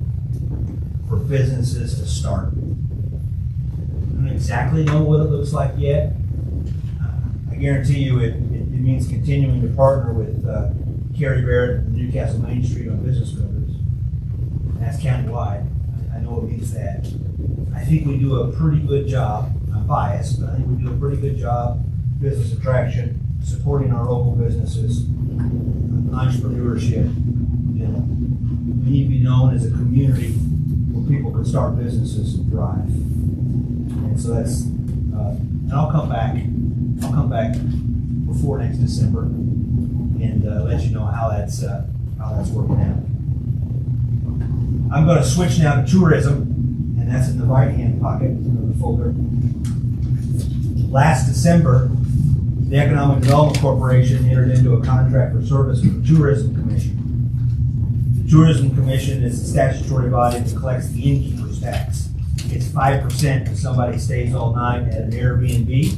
for businesses to start. I don't exactly know what it looks like yet. I guarantee you it means continuing to partner with Kerry Barrett and Newcastle Main Street on Business Builders. That's countywide. I know it means that. I think we do a pretty good job. I'm biased, but I think we do a pretty good job, business attraction, supporting our local businesses, entrepreneurship. You know, we need to be known as a community where people can start businesses and thrive. And so that's, and I'll come back before next December and let you know how that's working out. I'm going to switch now to tourism, and that's in the right-hand pocket of the folder. Last December, the Economic Development Corporation entered into a contract for service with the Tourism Commission. The Tourism Commission is a statutory body that collects the innkeeper's tax. It's 5% if somebody stays all night at an Airbnb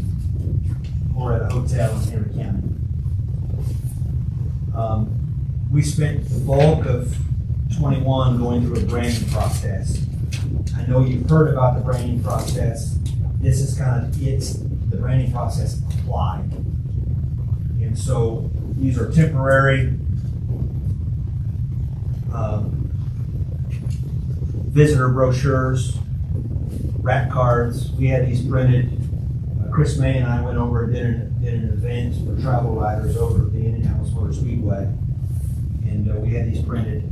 or at a hotel in Henry County. We spent the bulk of 21 going through a branding process. I know you've heard about the branding process. This is the branding process applied. And so these are temporary visitor brochures, rat cards. We had these printed. Chris May and I went over and did an event for travel riders over at the Indianapolis Motor Speedway. And we had these printed.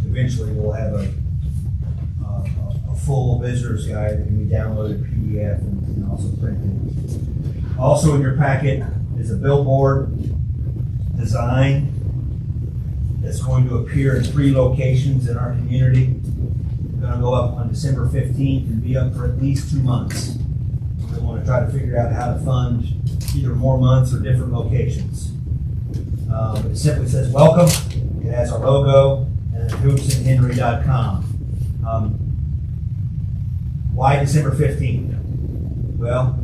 Eventually we'll have a full visitor's guide that can be downloaded PDF and also printed. Also in your packet is a billboard design that's going to appear in 3 locations in our community. It's going to go up on December 15th and be up for at least 2 months. We want to try to figure out how to fund either more months or different locations. It simply says welcome. It has our logo and hoopsandhenry.com. Why December 15th? Well,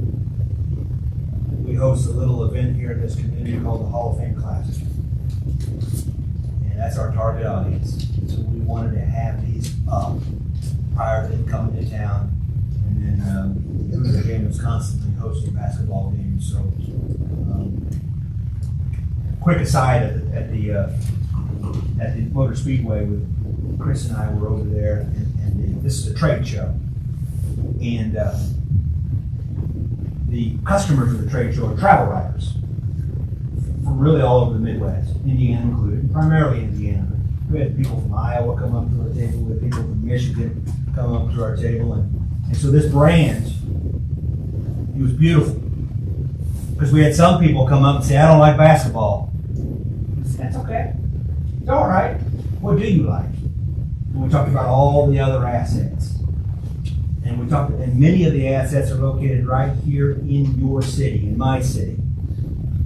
we host a little event here in this community called the Hall of Fame Classic. And that's our target audience. So we wanted to have these up prior to them coming to town. And then Hoosier Game was constantly hosting basketball games. So quick aside, at the Motor Speedway, with Chris and I were over there, and this is a trade show. And the customers of the trade show are travel riders from really all over the Midwest, Indiana included, primarily Indiana. We had people from Iowa come up to our table, we had people from Michigan come up to our table, and so this brand, it was beautiful. Because we had some people come up and say, I don't like basketball. That's okay. It's all right. What do you like? And we talked about all the other assets. And we talked, and many of the assets are located right here in your city, in my city.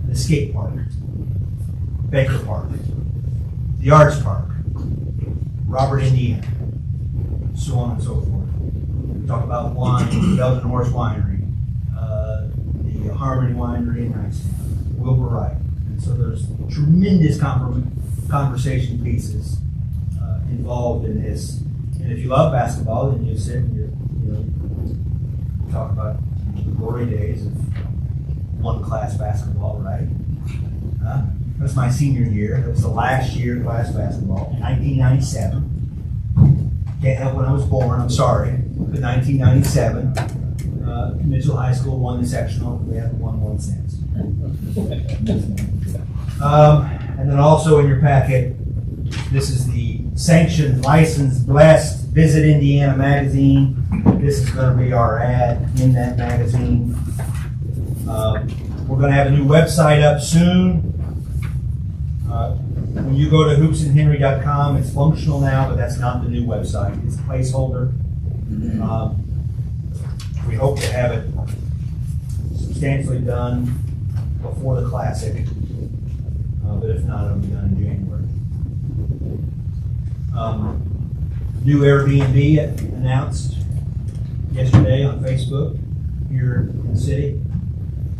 The skate park, Baker Park, the Arts Park, Robert, Indiana, so on and so forth. We talk about wine, Belgian Horse Winery, the Harmony Winery in Wrightstown, Wilbur Wright. And so there's tremendous conversation pieces involved in this. And if you love basketball, then you sit and you talk about the glory days of one class basketball, right? That was my senior year. That was the last year of class basketball, 1997. Can't help when I was born, I'm sorry. But 1997, Mitchell High School won the sectional. We haven't won one since. And then also in your packet, this is the sanctioned, licensed, blessed Visit Indiana magazine. This is going to be our ad in that magazine. We're going to have a new website up soon. When you go to hoopsandhenry.com, it's functional now, but that's not the new website. It's a placeholder. We hope to have it substantially done before the Classic, but if not, it'll be done in January. New Airbnb announced yesterday on Facebook here in the city.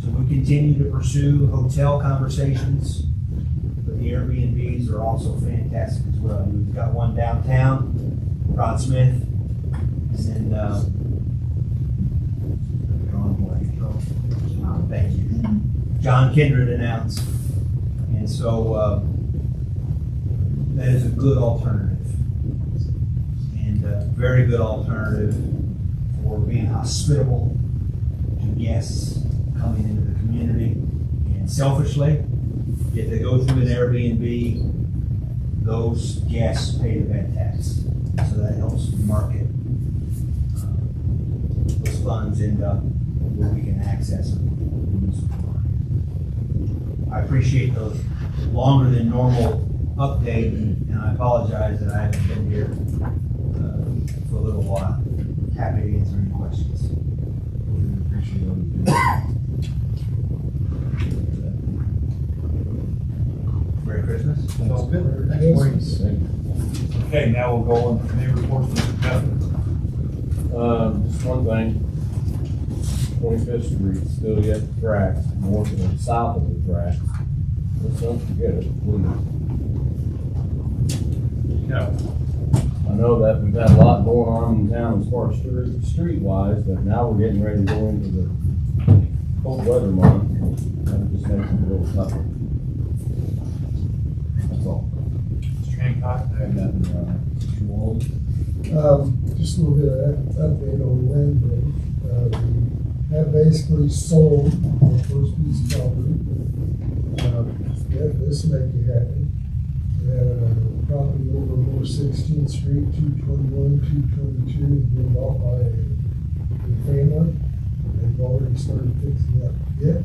So we continue to pursue hotel conversations, but the Airbnbs are also fantastic as well. We've got one downtown, Rod Smith, and thank you, John Kindred announced, and so that is a good alternative, and a very good alternative for being hospitable to guests coming into the community. And selfishly, if they go through an Airbnb, those guests pay the bed tax. So that helps market those funds end up where we can access them. I appreciate the longer than normal update, and I apologize that I haven't been here for a little while. Happy to answer any questions. We appreciate all you do. Merry Christmas. Sounds good. Thanks. Okay, now we'll go on to new reports from Mr. Guthrie. Just one thing. 25th Street still yet the tracks, north and south of the tracks. Let's don't forget it, please. Yeah. I know that we've had a lot going on in town as far as street-wise, but now we're getting ready to go into the cold weather month. That just makes it a little tougher. That's all. Mr. Hancock? I have nothing, Mr. Wald. Just a little bit of update on Landry. We have basically sold the first piece of property. Yeah, this will make you happy. We have a property over North 16th Street, 221, 222, is being bought by a family. They've already started fixing up it.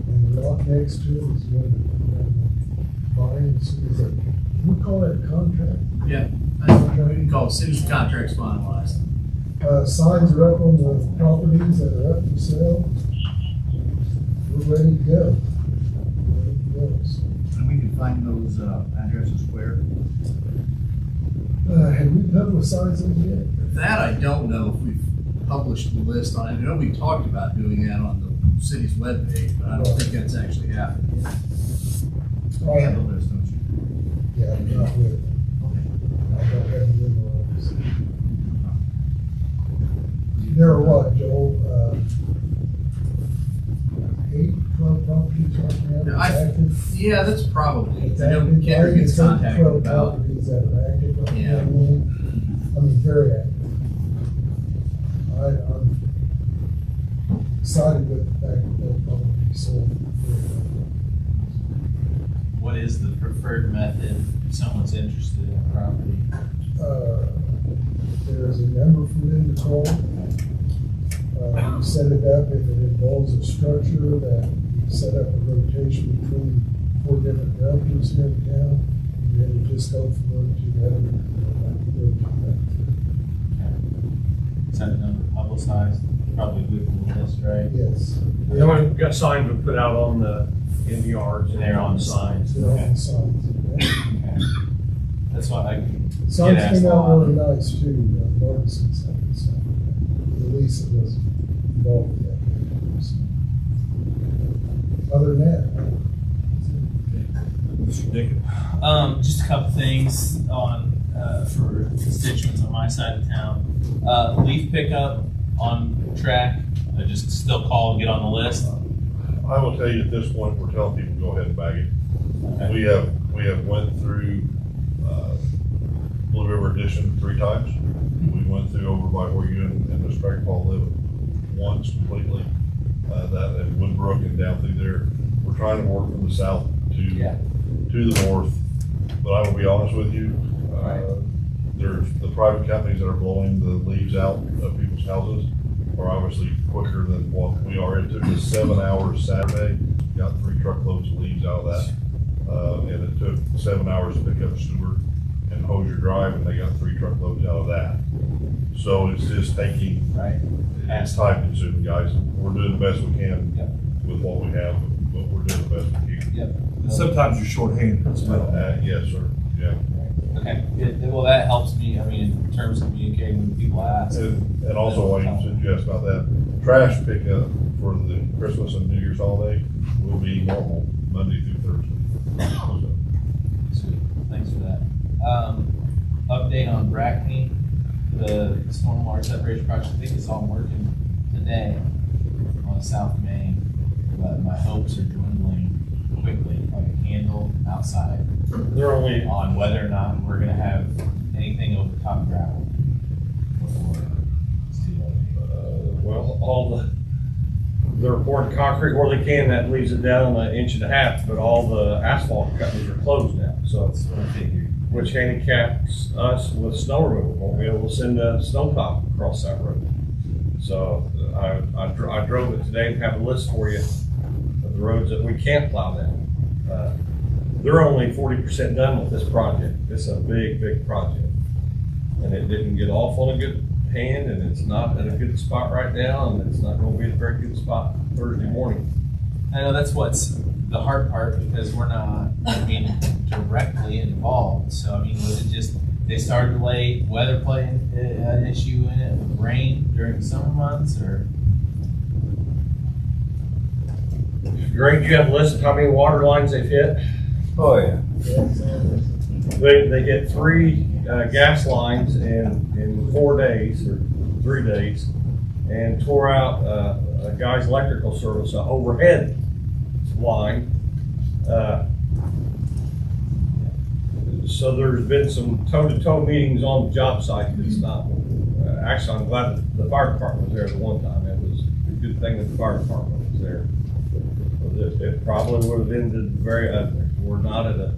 And the lot next to it is one that we're buying as soon as they, we call that a contract? Yeah, that's what we can call it, as soon as the contract's finalized. Signs are up on the properties that are up for sale. We're ready to go. Ready to go. So, And we can find those addresses where? have we publicized them yet? That I don't know if we've published the list on it. I know we talked about doing that on the city's webpage, but I don't think that's actually happened yet. You have the list, don't you? Yeah, I'm not with it. Okay. I don't have the memorized. There are what, Joel, 8, 12 properties right now active? Yeah, that's probably, It's I know active. Kendra gets It's 12 contacted about. properties that are active right Yeah. now. I mean, very active. I'm excited with the fact that they'll probably be sold. What is the preferred method if someone's interested in a property? There's a number for them to call. You set it up if it involves a structure that you set up a rotation between 4 different realtors here in town. And then you just go from one to the other. Is that number publicized? Probably with the list, right? Yes. The one got signs we put out on in the yards and They're on signs. They're on signs. Okay. That's why I can Signs Get asked came a out lot. really nice too, Martinson sent us, the lease that was involved with that. So, other than that, Mr. Dickens? Just a couple things on, for constituents on my side of town. Leaf pickup on track, I just still call and get on the list. I will tell you at this point, we're telling people, go ahead and bag it. Okay. We have went through, Blue River Edition 3 times. We went through over by where you and Mr. Craig Paul live once completely, that and Woodbrook and down through there. We're trying to work from the south to the north, but I will be honest with you, there's the private companies that are blowing the leaves out of people's houses are obviously quicker than what we are. It took us 7 hours Saturday, got 3 truckloads of leaves out of that. And it took 7 hours to pick up Stewart and Hosier Drive, and they got 3 truckloads out of that. So it's just taking, it's time consuming, guys. We're doing the best we can with what we have, but we're doing the best we can. Sometimes you're shorthanded as well. Yes, sir, yeah. Okay, well, that helps me, I mean, in terms of communicating when people ask. And also, while you suggest about that, trash pickup for the Christmas and New Year's holiday will be normal Monday through Thursday. Sweet, thanks for that. Update on Brackney, the stormwater separation project, I think it's all working today on South Main, but my hopes are dwindling quickly, like a candle outside. They're only on whether or not we're gonna have anything over top gravel before it's too late. well, all they're pouring concrete where they can, that leaves it down 1.5 inches, but all the asphalt companies are closed now, so. That's what I figured. Which handicaps us with snow removal, won't be able to send a snowplow across that road. So I drove it today and have a list for you of the roads that we can't plow down. They're only 40% done with this project. It's a big, big project. And it didn't get off on a good hand, and it's not at a good spot right now, and it's not gonna be a very good spot Thursday morning. I know that's what's the hard part, because we're not, I mean, directly involved. So, I mean, was it just, they started late, weather playing an issue in it, with rain during the summer months, or? Greg, do you have a list of how many water lines they've hit? Oh, yeah. They hit 3 gas lines in 4 days, or 3 days, and tore out a guy's electrical service, an overhead line. So there's been some toe-to-toe meetings on the job site. It's not, actually, I'm glad that the fire department was there the one time. It was a good thing that the fire department was there. It probably would have ended very ugly. We're not at a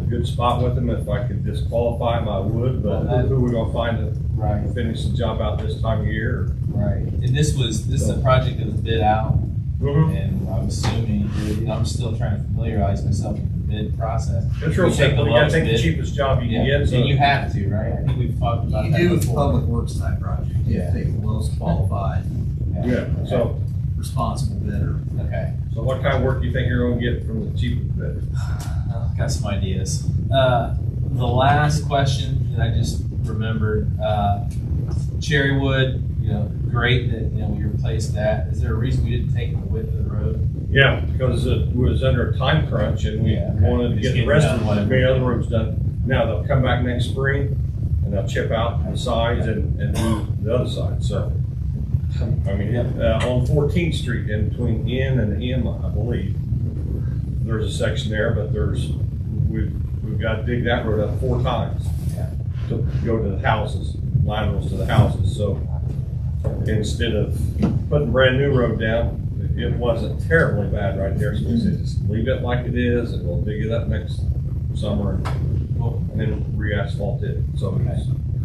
good spot with them. If I could disqualify them, I would, but who are we gonna find to finish the job out this time of year? Right, and this is a project that was bid out, and I'm assuming, I'm still trying to familiarize myself with the bid process. It's real You take the simple. You gotta lowest take the bid. cheapest job you can get. And you have to, right? I think we've talked about You that do with before. public works type project, you take the lowest qualified, Yeah, so responsible bidder. Okay. So what kind of work do you think you're gonna get from the cheapest bidder? Got some ideas. The last question that I just remembered, Cherrywood, great that, we replaced that. Is there a reason we didn't take the width of the road? Yeah, because it was under a time crunch and we wanted to Just get the get rest done of whatever. the other roads done. Now they'll come back next spring and they'll chip out the sides and do the other side, so. I mean, on 14th Street in between N and M, I believe, there's a section there, but we've got to dig that road up 4 times to go to the houses, laterals to the houses, so instead of putting brand new road down, it wasn't terribly bad right there, so we said just leave it like it is and we'll dig it up next summer and then re-asphalt it, so.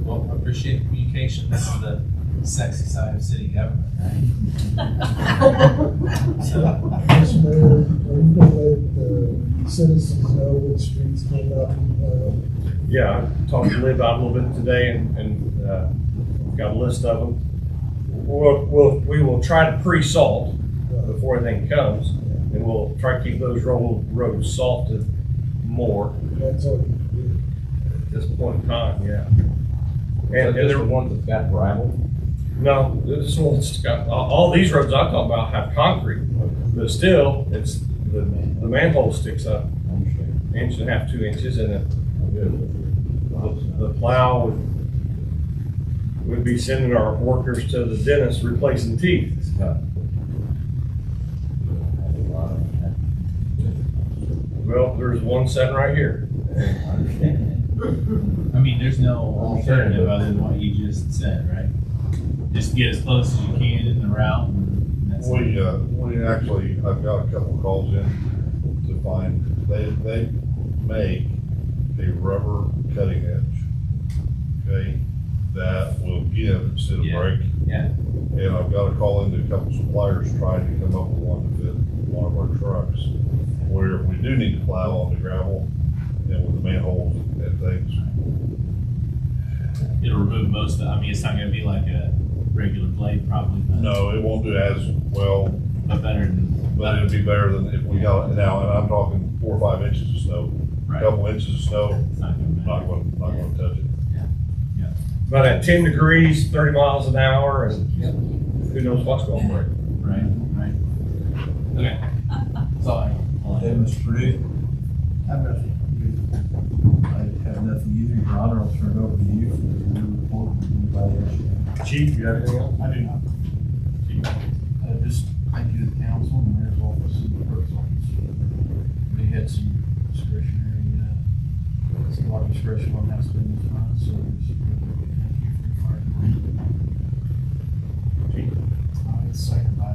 Well, I appreciate the communication. This is the sexy side of city government, right? Mr. Mayor, are you gonna let the citizens know which streets may not be plowed? Yeah, I talked to Liv about it a little bit today and got a list of them. We will try to pre-salt before anything comes, and we'll try to keep those roads salted more. That's all you can this point in time, yeah. And And just the there, ones that's got gravel? no, this one's got, all these roads I'm talking about have concrete, but still, it's, the manhole sticks up I understand. inch and a half, 2 inches, and the plow would be sending our workers to the dentist replacing teeth. Well, there's one sitting right here. I understand. I mean, there's no alternative other than what you just said, right? Just get as close as you can in the route and that's it. We actually, I've got a couple calls in to find, they make a rubber cutting edge, okay, that will give instead of Yeah. break. Yeah. And I've got to call into a couple suppliers trying to come up with one to fit one of our trucks, where we do need to plow on the gravel and with the manholes and things. It'll remove most of, I mean, it's not gonna be like a regular blade probably, but, No, it won't do as well, but better than. but it'd be better than if we got it now, and I'm talking 4 or 5 inches of snow. A Right. couple inches of snow, It's not gonna matter. not gonna touch it. About at 10 degrees, 30 miles an hour, and who knows what's going to break. Right, right. Okay. That's all I. Okay, Mr. Purdue? I have nothing. I have nothing either. Your Honor, I'll turn it over to you for your report. Anybody else? Chief, you got anything else? I do not. Just thank you to the council and the mayor's office and the clerk's office. They had some discretionary, a lot of discretion on how to spend these funds, so there's, thank you for the fire department. Chief. It's second by.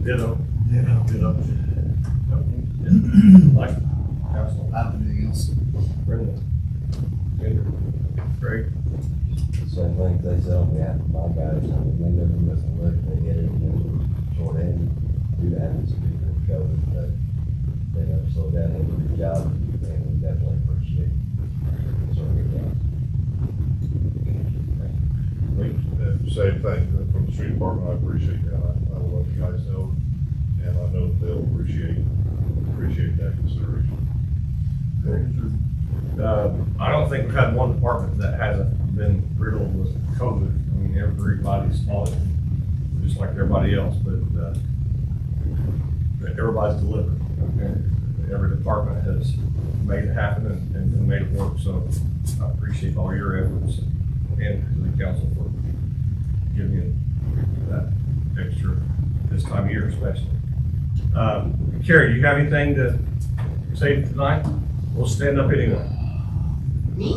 Ditto. Yeah. Ditto. Like, council. I don't have anything else. Brenda. Andrew. Greg. Same thing they sell, we have to buy guys, I mean, they never miss a lick, they get it, and short end, do that, and some people go, but they never slow down, they do a good job, and we definitely appreciate it. Same thing from the street department, I appreciate that, I will let you guys know, and I know that they'll appreciate that consideration. I don't think we've had one department that hasn't been riddled with COVID. I mean, everybody's on it, just like everybody else, but everybody's delivered. Okay? Every department has made it happen and made it work, so I appreciate all your efforts and to the council for giving you that extra this time of year especially. Carrie, do you have anything to say tonight? We'll stand up anyway. Me?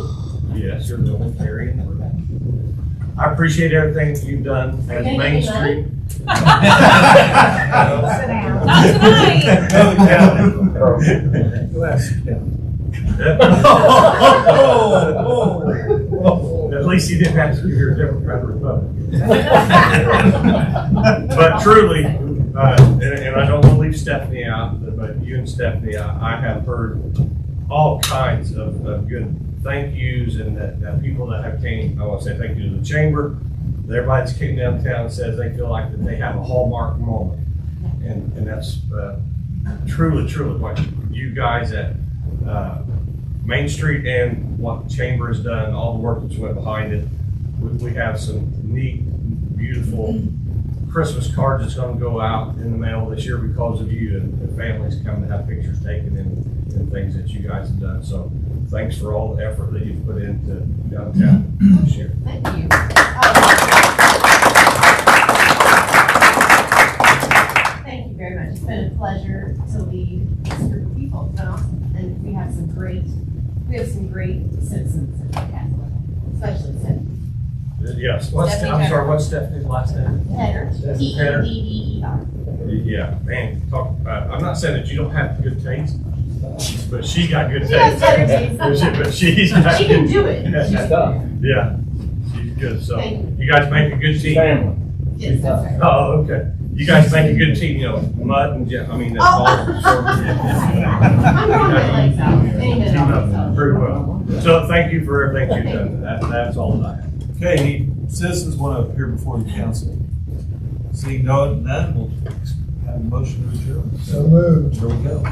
Yes, you're the only Carrie in the room. I appreciate everything that you've done as Okay, Main give me Street. Sit down. Not tonight. At least you didn't have to give your Democrat or Republican. But truly, and I don't want to leave Stephanie out, but you and Stephanie, I have heard all kinds of good thank yous and that people that have came, I want to say thank you to the chamber. Everybody that's came downtown and says they feel like that they have a hallmark moment. And that's truly what you guys at Main Street and what the chamber has done, all the work that's went behind it. We have some neat, beautiful Christmas cards that's going to go out in the mail this year because of you and families coming to have pictures taken and things that you guys have done. So thanks for all the effort that you've put into downtown this year. Thank you. Thank you very much. It's been a pleasure to lead this group of people. It's been awesome. And we have some great citizens at the Catholic, especially Stephanie. Yes. I'm sorry, what's Stephanie's last name? Tedder, Tedder. Tedder. Yeah, man, talk about, I'm not saying that you don't have good taste, but she got good She has taste. better taste But sometimes. she's got She can good- do it. She can do it. Yeah, she's good, so Thank you guys make a good team. Family. Yes, that's right. Oh, okay. You guys make a good team, you know, Mud and Jeff, I mean, that's Oh. all. I'm throwing my legs out. Any minute I'll be out. Very well. So thank you for everything you've done. That's all that I have. Okay, any citizens want to appear before the council? Seeing none, we'll have a motion to adjourn. So moved. Here we go.